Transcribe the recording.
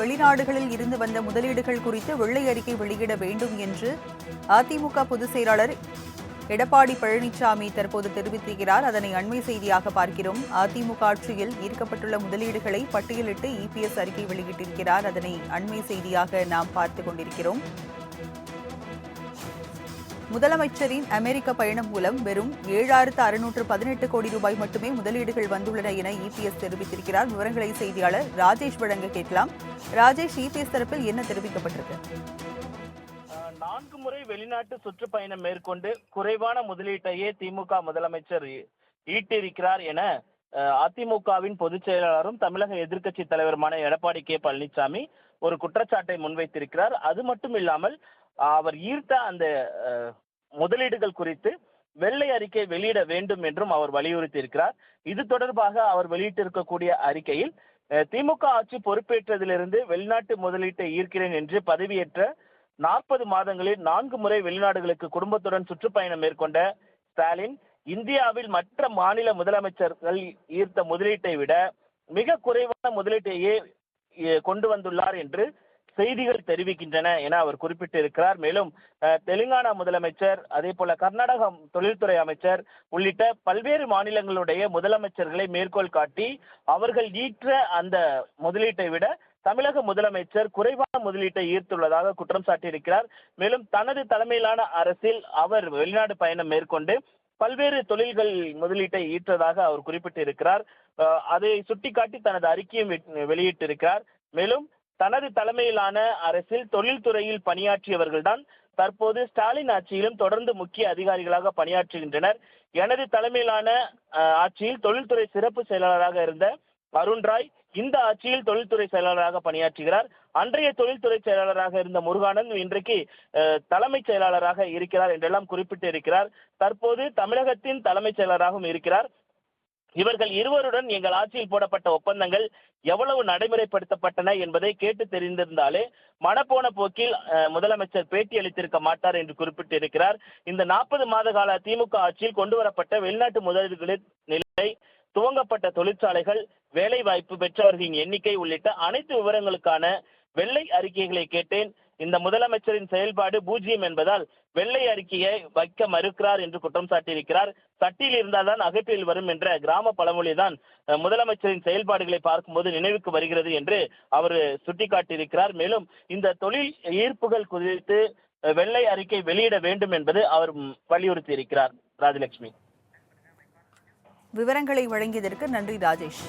வெளிநாடுகளில் இருந்து வந்த முதலீடுகள் குறித்து வெள்ளை அறிக்கை வெளியிட வேண்டும் என்று அதிமுக பொதுச் செயலாளர் எடப்பாடி பழனிசாமி தற்போது தெரிவித்திருக்கிறார். அதனை அண்மை செய்தியாக பார்க்கிறோம். அதிமுக ஆட்சியில் ஈர்க்கப்பட்டுள்ள முதலீடுகளை பட்டியலிட்டு இபிஎஸ் அறிக்கை வெளியிட்டிருக்கிறார். அதனை அண்மை செய்தியாக நாம் பார்த்துக் கொண்டிருக்கிறோம். முதலமைச்சரின் அமெரிக்க பயணம் மூலம் வெறும் 7,618 கோடி ரூபாய் மட்டுமே முதலீடுகள் வந்துள்ளன என இபிஎஸ் தெரிவித்திருக்கிறார். விவரங்களை செய்தியாளர் ராஜேஷ் வழங்க கேட்கலாம். ராஜேஷ், இபிஎஸ் தரப்பில் என்ன தெரிவிக்கப்பட்டிருக்கு? 4 முறை வெளிநாட்டு சுற்றுப்பயணம் மேற்கொண்டு குறைவான முதலீட்டையே திமுக முதலமைச்சர் ஈட்டிருக்கிறார் என அதிமுகவின் பொதுச் செயலாளரும் தமிழக எதிர்க்கட்சி தலைவருமான எடப்பாடி கே பழனிசாமி ஒரு குற்றச்சாட்டை முன்வைத்திருக்கிறார். அது மட்டும் இல்லாமல் அவர் ஈர்த்த அந்த முதலீடுகள் குறித்து வெள்ளை அறிக்கை வெளியிட வேண்டும் என்றும் அவர் வலியுறுத்தி இருக்கிறார். இது தொடர்பாக அவர் வெளியிட்டிருக்கக்கூடிய அறிக்கையில் திமுக ஆட்சி பொறுப்பேற்றதிலிருந்து வெளிநாட்டு முதலீட்டை ஈர்க்கிறேன் என்று பதவியேற்ற 40 மாதங்களில் 4 முறை வெளிநாடுகளுக்கு குடும்பத்துடன் சுற்றுப்பயணம் மேற்கொண்ட ஸ்டாலின் இந்தியாவில் மற்ற மாநில முதலமைச்சர்கள் ஈர்த்த முதலீட்டை விட மிக குறைவான முதலீட்டையே கொண்டு வந்துள்ளார் என்று செய்திகள் தெரிவிக்கின்றன என அவர் குறிப்பிட்டிருக்கிறார். மேலும் தெலுங்கானா முதலமைச்சர், அதே போல கர்நாடக தொழில்துறை அமைச்சர் உள்ளிட்ட பல்வேறு மாநிலங்களுடைய முதலமைச்சர்களை மேற்கோள் காட்டி அவர்கள் ஈற்ற அந்த முதலீட்டை விட தமிழக முதலமைச்சர் குறைவான முதலீட்டை ஈர்த்துள்ளதாக குற்றம் சாட்டியிருக்கிறார். மேலும் தனது தலைமையிலான அரசில் அவர் வெளிநாடு பயணம் மேற்கொண்டு பல்வேறு தொழில்கள் முதலீட்டை ஈற்றதாக அவர் குறிப்பிட்டிருக்கிறார். அதை சுட்டிக்காட்டி தனது அறிக்கையும் வெளியிட்டிருக்கிறார். மேலும் தனது தலைமையிலான அரசில் தொழில்துறையில் பணியாற்றியவர்கள்தான் தற்போது ஸ்டாலின் ஆட்சியிலும் தொடர்ந்து முக்கிய அதிகாரிகளாக பணியாற்றுகின்றனர். எனது தலைமையிலான ஆட்சியில் தொழில்துறை சிறப்பு செயலாளராக இருந்த அருண் ராய் இந்த ஆட்சியில் தொழில்துறை செயலாளராக பணியாற்றுகிறார். அன்றைய தொழில்துறை செயலாளராக இருந்த முருகானந்த் இன்றைக்கு தலைமைச் செயலாளராக இருக்கிறார் என்றெல்லாம் குறிப்பிட்டு இருக்கிறார். தற்போது தமிழகத்தின் தலைமைச் செயலராகவும் இருக்கிறார். இவர்கள் இருவருடன் எங்கள் ஆட்சியில் போடப்பட்ட ஒப்பந்தங்கள் எவ்வளவு நடைமுறைப்படுத்தப்பட்டன என்பதை கேட்டு தெரிந்திருந்தாலே மனப்போன போக்கில் முதலமைச்சர் பேட்டி அளித்திருக்க மாட்டார் என்று குறிப்பிட்டிருக்கிறார். இந்த 40 மாத கால திமுக ஆட்சியில் கொண்டு வரப்பட்ட வெளிநாட்டு முதலீடுகளின் நிலை, துவங்கப்பட்ட தொழிற்சாலைகள், வேலை வாய்ப்பு பெற்றவர்களின் எண்ணிக்கை உள்ளிட்ட அனைத்து விவரங்களுக்கான வெள்ளை அறிக்கைகளை கேட்டேன். இந்த முதலமைச்சரின் செயல்பாடு பூஜ்ஜியம் என்பதால் வெள்ளை அறிக்கையை வைக்க மறுக்கிறார் என்று குற்றம் சாட்டியிருக்கிறார். சட்டியில் இருந்தால்தான் அகற்றில் வரும் என்ற கிராம பழமொழிதான் முதலமைச்சரின் செயல்பாடுகளை பார்க்கும்போது நினைவுக்கு வருகிறது என்று அவர் சுட்டிக்காட்டியிருக்கிறார். மேலும் இந்த தொழில் ஈர்ப்புகள் குறித்து வெள்ளை அறிக்கை வெளியிட வேண்டும் என்பது அவர் வலியுறுத்தி இருக்கிறார். ராஜலட்சுமி, விவரங்களை வழங்கியதற்கு நன்றி ராஜேஷ்.